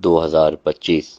2025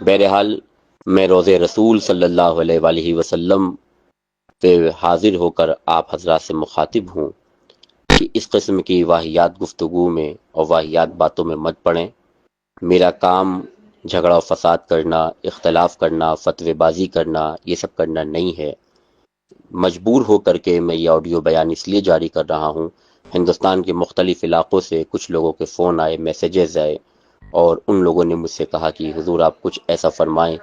بہرحال میں روز رسول صلی اللہ علیہ وآلہ وسلم پہ حاضر ہو کر آپ حضرات سے مخاطب ہوں کہ اس قسم کی واہیات گفتگو میں اور واہیات باتوں میں مت پڑیں۔ میرا کام جھگڑا و فساد کرنا، اختلاف کرنا، فتوی بازی کرنا، یہ سب کرنا نہیں ہے۔ مجبور ہو کر کے میں یہ آڈیو بیان اس لیے جاری کر رہا ہوں، ہندوستان کے مختلف علاقوں سے کچھ لوگوں کے فون آئے، میسیجز آئے، اور ان لوگوں نے مجھ سے کہا کہ حضور آپ کچھ ایسا فرمائیں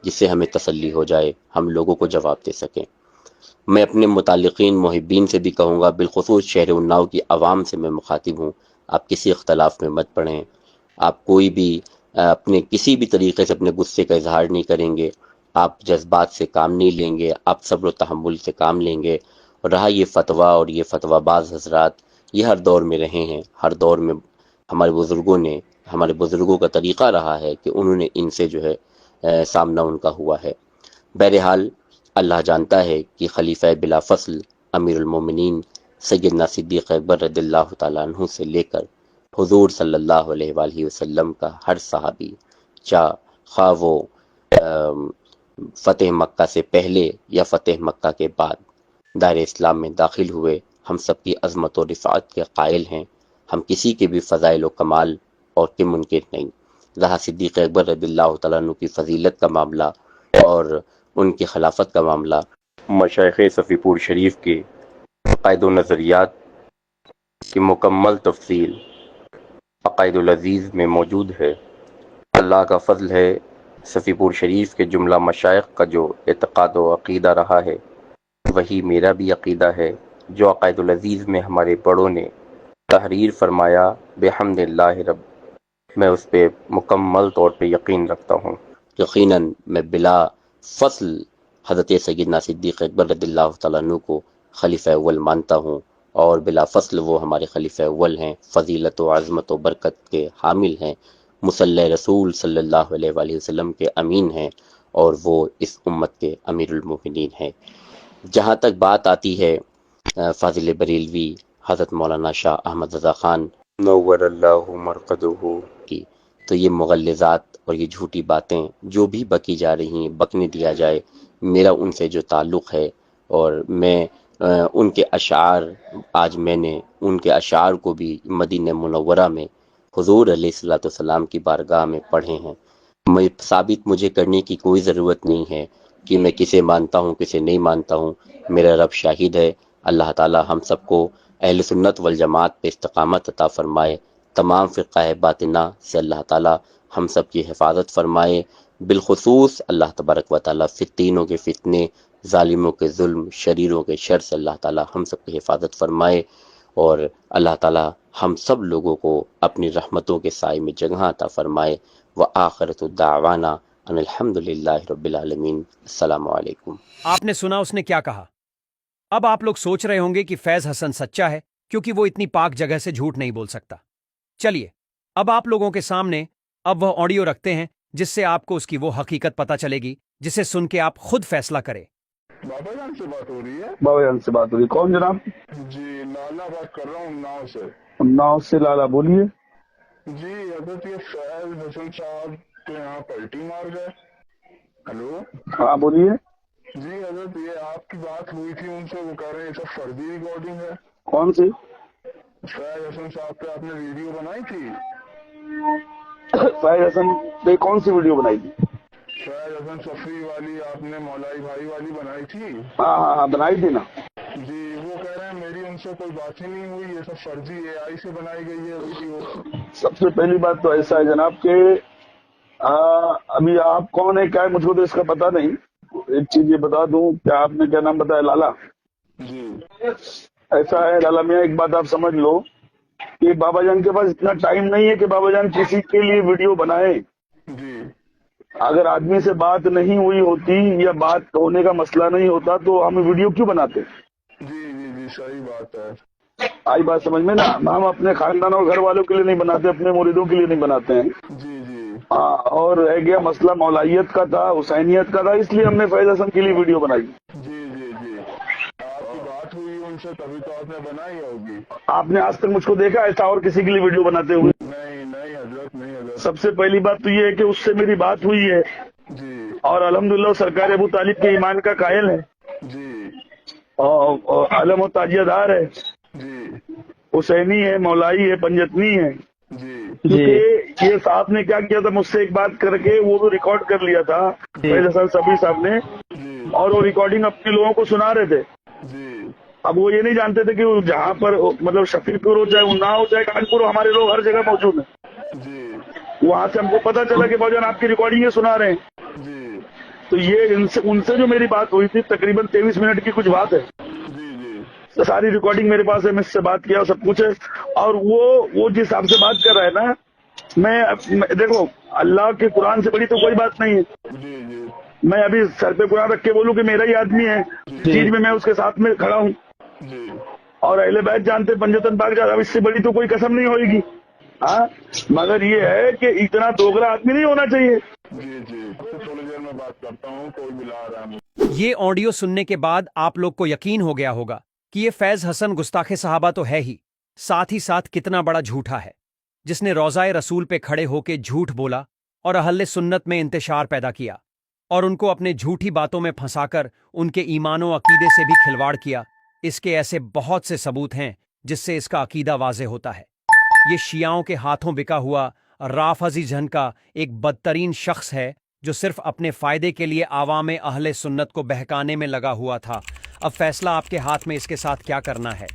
جس سے ہمیں تسلی ہو جائے، ہم لوگوں کو جواب دے سکیں۔ میں اپنے متعلقین محبین سے بھی کہوں گا، بالخصوص شہر اناؤ کی عوام سے میں مخاطب ہوں، آپ کسی اختلاف میں مت پڑیں، آپ کوئی بھی اپنے کسی بھی طریقے سے اپنے غصے کا اظہار نہیں کریں گے، آپ جذبات سے کام نہیں لیں گے، آپ صبر و تحمل سے کام لیں گے۔ اور رہا یہ فتویٰ اور یہ فتویٰ باز حضرات، یہ ہر دور میں رہے ہیں، ہر دور میں ہمارے بزرگوں کا طریقہ رہا ہے کہ انہوں نے ان سے جو ہے سامنا ان کا ہوا ہے۔ بہرحال اللہ جانتا ہے کہ خلیفہ بلا فصل امیر المومنین سیدنا صدیق اکبر رضی اللہ تعالیٰ عنہ سے لے کر حضور صلی اللہ علیہ وآلہ وسلم کا ہر صحابی، خواہ وہ فتح مکہ سے پہلے یا فتح مکہ کے بعد دائرہ اسلام میں داخل ہوئے، ہم سب کی عظمت و رفعت کے قائل ہیں، ہم کسی کے بھی فضائل و کمال اور کے منکر نہیں۔ رہا صدیق اکبر رضی اللہ تعالیٰ عنہ کی فضیلت کا معاملہ اور ان کی خلافت کا معاملہ، مشائخ صفی پور شریف کے عقائد و نظریات کی مکمل تفصیل عقائد العزیز میں موجود ہے۔ اللہ کا فضل ہے، صفی پور شریف کے جملہ مشائخ کا جو اعتقاد و عقیدہ رہا ہے وہی میرا بھی عقیدہ ہے، جو عقائد العزیز میں ہمارے بڑوں نے تحریر فرمایا، بحمد اللہ رب، میں اس پہ مکمل طور پہ یقین رکھتا ہوں۔ یقیناً میں بلا فصل حضرت سیدنا صدیق اکبر رضی اللہ تعالیٰ عنہ کو خلیفہ اول مانتا ہوں، اور بلا فصل وہ ہمارے خلیفہ اول ہیں، فضیلت و عظمت و برکت کے حامل ہیں، مصلی رسول صلی اللہ علیہ وآلہ وسلم کے امین ہیں، اور وہ اس امت کے امیر المومنین ہیں۔ جہاں تک بات آتی ہے فاضل بریلوی حضرت مولانا شاہ احمد رضا خان نور اللہ مرقدہ کی، تو یہ مغلظات اور یہ جھوٹی باتیں جو بھی بکی جا رہی ہیں، بکنے دیا جائے۔ میرا ان سے جو تعلق ہے، اور میں ان کے اشعار، آج میں نے ان کے اشعار کو بھی مدینہ منورہ میں حضور علیہ الصلوۃ والسلام کی بارگاہ میں پڑھے ہیں۔ ثابت مجھے کرنے کی کوئی ضرورت نہیں ہے کہ میں کسے مانتا ہوں کسے نہیں مانتا ہوں، میرا رب شاہد ہے۔ اللہ تعالی ہم سب کو اہل سنت والجماعت پہ استقامت عطا فرمائے، تمام فرقہ باطنہ سے اللہ تعالی ہم سب کی حفاظت فرمائے، بالخصوص اللہ تبارک و تعالی فتنوں کے فتنے، ظالموں کے ظلم، شریروں کے شر سے اللہ تعالی ہم سب کی حفاظت فرمائے، اور اللہ تعالی ہم سب لوگوں کو اپنی رحمتوں کے سائے میں جگہ عطا فرمائے۔ وآخرۃ دعوانا ان الحمد للہ رب العالمین۔ السلام علیکم۔ آپ نے سنا اس نے کیا کہا؟ اب آپ لوگ سوچ رہے ہوں گے کہ فیض حسن سچا ہے کیونکہ وہ اتنی پاک جگہ سے جھوٹ نہیں بول سکتا۔ چلیے اب آپ لوگوں کے سامنے اب وہ آڈیو رکھتے ہیں جس سے آپ کو اس کی وہ حقیقت پتہ چلے گی جسے سن کے آپ خود فیصلہ کریں۔ بابا جان سے بات ہو رہی ہے؟ بابا جان سے بات ہو رہی ہے، کون جناب؟ جی لالا بات کر رہا ہوں اناؤ سے۔ اناؤ سے لالا، بولیے۔ جی حضرت یہ فیض حسن صاحب کے یہاں پلٹی مار گئے۔ ہلو، ہاں بولیے۔ جی حضرت یہ آپ کی بات ہوئی تھی ان سے، وہ کہہ رہے ہیں یہ سب فرضی ریکارڈنگ ہے۔ کون سی؟ فیض حسن صاحب پہ آپ نے ویڈیو بنائی تھی؟ فیض حسن پہ کون سی ویڈیو بنائی تھی؟ فیض حسن صفوی والی آپ نے مولائی بھائی والی بنائی تھی؟ ہاں ہاں ہاں بنائی تھی نا۔ جی وہ کہہ رہے ہیں میری ان سے کوئی بات ہی نہیں ہوئی، یہ سب فرضی اے آئی سے بنائی گئی ہے ویڈیو۔ سب سے پہلی بات تو ایسا ہے جناب کہ ابھی آپ کون ہے کیا ہے مجھ کو تو اس کا پتا نہیں۔ ایک چیز یہ بتا دوں، کیا آپ نے کیا نام بتایا؟ لالا۔ جی ایسا ہے لالا میاں، ایک بات آپ سمجھ لو کہ بابا جان کے پاس اتنا ٹائم نہیں ہے کہ بابا جان کسی کے لیے ویڈیو بنائے۔ جی اگر آدمی سے بات نہیں ہوئی ہوتی یا بات ہونے کا مسئلہ نہیں ہوتا تو ہم ویڈیو کیوں بناتے؟ جی جی جی صحیح بات ہے۔ آئی بات سمجھ میں نا؟ ہم اپنے خاندان اور گھر والوں کے لیے نہیں بناتے، اپنے مریدوں کے لیے نہیں بناتے ہیں۔ جی جی اور رہ گیا مسئلہ مولائیت کا تھا، حسینیت کا تھا، اس لیے ہم نے فیض حسن کے لیے ویڈیو بنائی۔ جی جی جی آپ کی بات ہوئی ان سے تبھی تو آپ نے بنائی ہوگی۔ آپ نے آج تک مجھ کو دیکھا ایسا اور کسی کے لیے ویڈیو بناتے ہوئے؟ نہیں نہیں حضرت، نہیں حضرت۔ سب سے پہلی بات تو یہ ہے کہ اس سے میری بات ہوئی ہے جی اور الحمدللہ سرکار ابو طالب کے ایمان کا قائل ہے جی اور عالم و تاجیہ دار ہے، جی حسینی ہے، مولائی ہے، پنجتنی ہے. جی کیونکہ یہ صاحب نے کیا کیا تھا، مجھ سے ایک بات کر کے وہ بھی ریکارڈ کر لیا تھا فیض حسن صفوی صاحب نے، جی اور وہ ریکارڈنگ اپنے لوگوں کو سنا رہے تھے. جی اب وہ یہ نہیں جانتے تھے کہ جہاں پر مطلب شفیق پور ہو چاہے اناؤ ہو چاہے کانپور ہو، ہمارے لوگ ہر جگہ موجود ہیں. جی وہاں سے ہم کو پتا چلا کہ بھائی آپ کی ریکارڈنگ یہ سنا رہے ہیں. جی تو یہ ان سے جو میری بات ہوئی تھی تقریباً 23 منٹ کی کچھ بات ہے. جی جی تو ساری ریکارڈنگ میرے پاس ہے، میں اس سے بات کیا اور سب کچھ ہے. اور وہ جس حساب سے بات کر رہا ہے نا، میں دیکھو اللہ کے قرآن سے بڑی تو کوئی بات نہیں ہے. جی جی میں ابھی سر پہ قرآن رکھ کے بولوں کہ میرا ہی آدمی ہے، چیز میں اس کے ساتھ میں کھڑا ہوں، جی اور اہل بیت جانتے پنجتن پاک جاتا، اب اس سے بڑی تو کوئی قسم نہیں ہوئے گی. ہاں مگر یہ ہے کہ اتنا دوگلا آدمی نہیں ہونا چاہیے. جی جی تھوڑی دیر میں بات کرتا ہوں، کوئی بلا رہا ہے. یہ آڈیو سننے کے بعد آپ لوگ کو یقین ہو گیا ہوگا کہ یہ فیض حسن گستاخ صحابہ تو ہے ہی ساتھ کتنا بڑا جھوٹا ہے، جس نے روضہ رسول پہ کھڑے ہو کے جھوٹ بولا اور اہل سنت میں انتشار پیدا کیا اور ان کو اپنے جھوٹی باتوں میں پھنسا کر ان کے ایمان و عقیدے سے بھی کھلواڑ کیا. اس کے ایسے بہت سے ثبوت ہیں جس سے اس کا عقیدہ واضح ہوتا ہے. یہ شیعوں کے ہاتھوں بکا ہوا رافضی جھن کا ایک بدترین شخص ہے جو صرف اپنے فائدے کے لیے عوام اہل سنت کو بہکانے میں لگا ہوا تھا. اب فیصلہ آپ کے ہاتھ میں اس کے ساتھ کیا کرنا ہے.